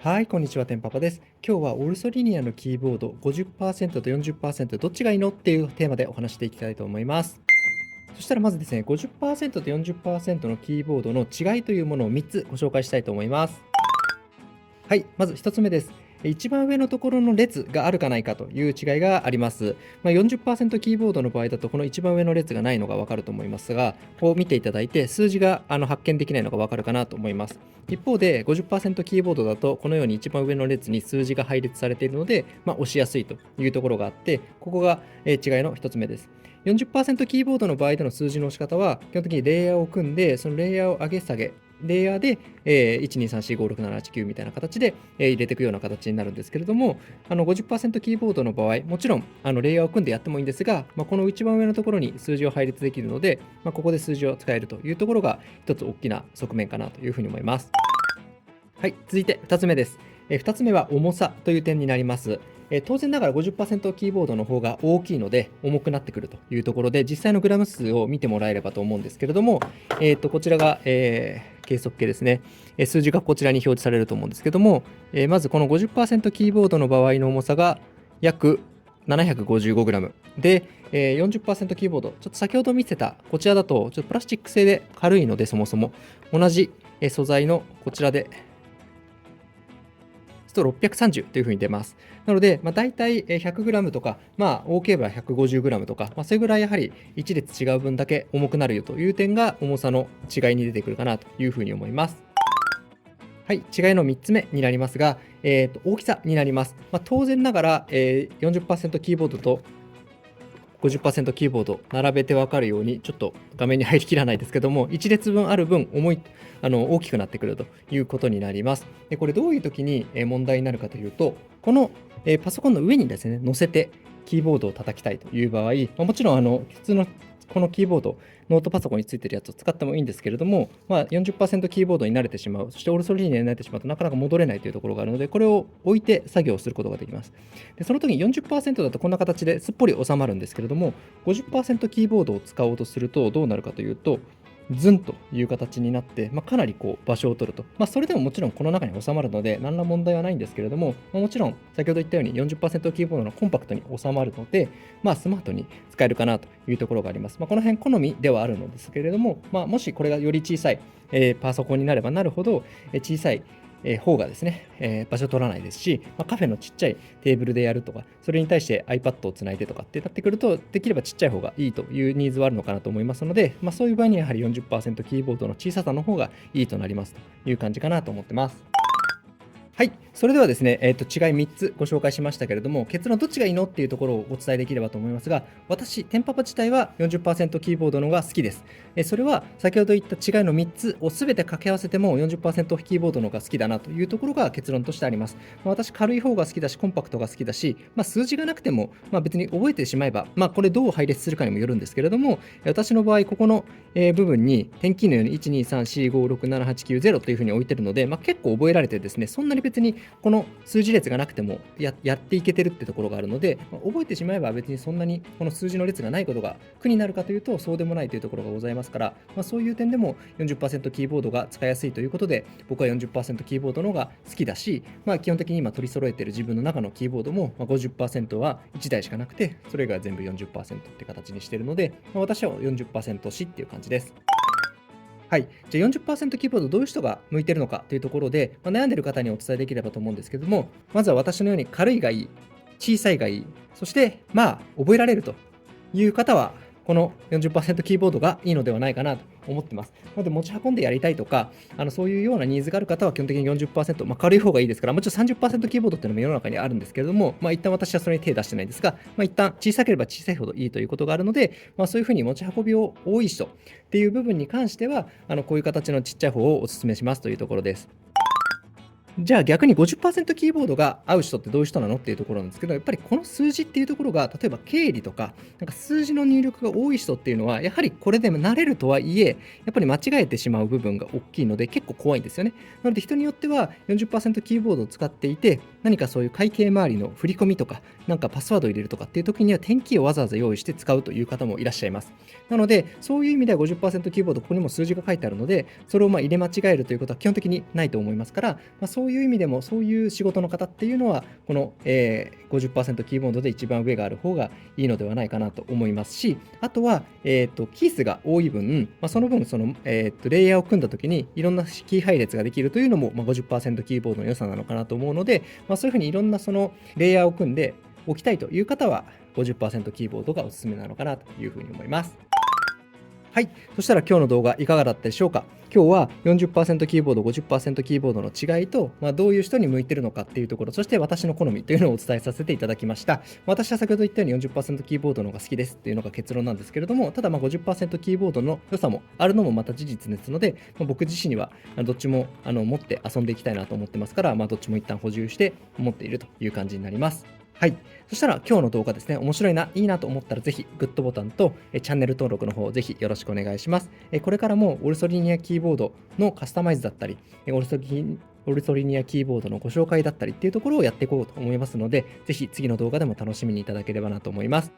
はい、こんにちは、てんぱぱです。今日はオルソリニアのキーボード50%と40%どっちがいいのっていうテーマでお話していきたいと思います。そしたらまずですね、50%と40%のキーボードの違いというものを3つご紹介したいと思います。はい、まず1つ目です。一番上のところの列があるかないかという違いがあります。40%キーボードの場合だと、この一番上の列がないのがわかると思いますが、こう見ていただいて、数字が発見できないのがわかるかなと思います。一方で、50%キーボードだと、このように一番上の列に数字が配列されているので、押しやすいというところがあって、ここが違いの1つ目です。40%キーボードの場合での数字の押し方は、基本的にレイヤーを組んで、そのレイヤーを上げ下げ、レイヤーで、123456789みたいな形で、入れていくような形になるんですけれども、50% キーボードの場合、もちろんレイヤーを組んでやってもいいんですが、この一番上のところに数字を配列できるので、ここで数字を使えるというところが一つ大きな側面かなというふうに思います。はい、続いて2つ目です。2つ目は重さという点になります。当然ながら50% キーボードの方が大きいので重くなってくるというところで、実際のグラム数を見てもらえればと思うんですけれども、こちらが、計測計ですね。数字がこちらに表示されると思うんですけども、まずこの 50% キーボードの場合の重さが約 755g で、40% キーボード、ちょっと先ほど見せたこちらだとちょっとプラスチック製で軽いので、そもそも同じ素材のこちらでと630というふうに出ます。なので、大体 100g とか、多ければ 150g とか、それぐらいやはり1列違う分だけ重くなるよという点が重さの違いに出てくるかなというふうに思います。はい、違いの3つ目になりますが、大きさになります。当然ながら、40% キーボードと50% キーボード並べて分かるように、ちょっと画面に入りきらないですけども、1列分ある分大きくなってくるということになります。でこれどういう時に問題になるかというと、このパソコンの上にですね、載せてキーボードを叩きたいという場合、もちろん普通のこのキーボード、ノートパソコンについてるやつを使ってもいいんですけれども、40% キーボードに慣れてしまう、そしてオルソリーニアに慣れてしまうとなかなか戻れないというところがあるので、これを置いて作業をすることができます。でその時に 40% だとこんな形ですっぽり収まるんですけれども、50% キーボードを使おうとするとどうなるかというと、ズンという形になって、かなりこう場所を取ると、それでももちろんこの中に収まるので何ら問題はないんですけれども、もちろん先ほど言ったように 40% キーボードのコンパクトに収まるので、スマートに使えるかなというところがあります。この辺好みではあるのですけれども、もしこれがより小さい、パソコンになればなるほど、小さい方がですね、場所取らないですし、カフェのちっちゃいテーブルでやるとか、それに対して iPad をつないでとかってなってくると、できればちっちゃい方がいいというニーズはあるのかなと思いますので、そういう場合にはやはり 40% キーボードの小ささの方がいいとなりますという感じかなと思ってます。はい、それではですね、違い3つご紹介しましたけれども、結論どっちがいいのっていうところをお伝えできればと思いますが、私、テンパパ自体は 40% キーボードの方が好きです。それは先ほど言った違いの3つを全て掛け合わせても 40% キーボードの方が好きだなというところが結論としてあります。私、軽い方が好きだし、コンパクトが好きだし、数字がなくても、別に覚えてしまえば、これどう配列するかにもよるんですけれども、私の場合、ここの部分に点キーのように123456789 というふうに置いてるので、結構覚えられてですね、そんなに別にこの数字列がなくても やっていけてるってところがあるので、覚えてしまえば別にそんなにこの数字の列がないことが苦になるかというとそうでもないというところがございますから、そういう点でも 40% キーボードが使いやすいということで、僕は 40% キーボードの方が好きだし、基本的に今取り揃えている自分の中のキーボードも 50% は1台しかなくて、それが全部 40% って形にしているので、私は 40% 推しっていう感じです。はい、じゃあ 40% キーボードどういう人が向いているのかというところで、悩んでいる方にお伝えできればと思うんですけども、まずは私のように軽いがいい、小さいがいい、そして覚えられるという方はこの 40% キーボードがいいのではないかなと思ってます。なので持ち運んでやりたいとか、そういうようなニーズがある方は基本的に 40%、軽い方がいいですから、もちろん 30% キーボードっていうのも世の中にあるんですけれども、一旦私はそれに手を出してないんですが、一旦小さければ小さいほどいいということがあるので、そういうふうに持ち運びを多い人っていう部分に関しては、こういう形のちっちゃい方をお勧めしますというところです。じゃあ逆に 50% キーボードが合う人ってどういう人なのっていうところなんですけど、やっぱりこの数字っていうところが、例えば経理とか、数字の入力が多い人っていうのは、やはりこれでも慣れるとはいえ、やっぱり間違えてしまう部分が大きいので、結構怖いんですよね。なので人によっては 40% キーボードを使っていて、何かそういう会計周りの振り込みとか、パスワードを入れるとかっていう時には、点キーをわざわざ用意して使うという方もいらっしゃいます。なので、そういう意味では 50% キーボード、ここにも数字が書いてあるので、それを入れ間違えるということは基本的にないと思いますから、そうそういう意味でも、そういう仕事の方っていうのは、この、50% キーボードで一番上がある方がいいのではないかなと思いますし、あとは、キー数が多い分、その分、レイヤーを組んだ時にいろんなキー配列ができるというのも、50% キーボードの良さなのかなと思うので、そういうふうにいろんなそのレイヤーを組んでおきたいという方は、50% キーボードがおすすめなのかなというふうに思います。はい。そしたら今日の動画いかがだったでしょうか。今日は 40% キーボード、50% キーボードの違いと、どういう人に向いてるのかっていうところ、そして私の好みというのをお伝えさせていただきました。私は先ほど言ったように 40% キーボードの方が好きですっていうのが結論なんですけれども、ただ50% キーボードの良さもあるのもまた事実ですので、僕自身にはどっちも持って遊んでいきたいなと思ってますから、どっちも一旦補充して持っているという感じになります。はい。そしたら今日の動画ですね、面白いな、いいなと思ったらぜひグッドボタンとチャンネル登録の方ぜひよろしくお願いします。これからもオルソリニアキーボードのカスタマイズだったり、オルソリニアキーボードのご紹介だったりっていうところをやっていこうと思いますので、ぜひ次の動画でも楽しみにいただければなと思います。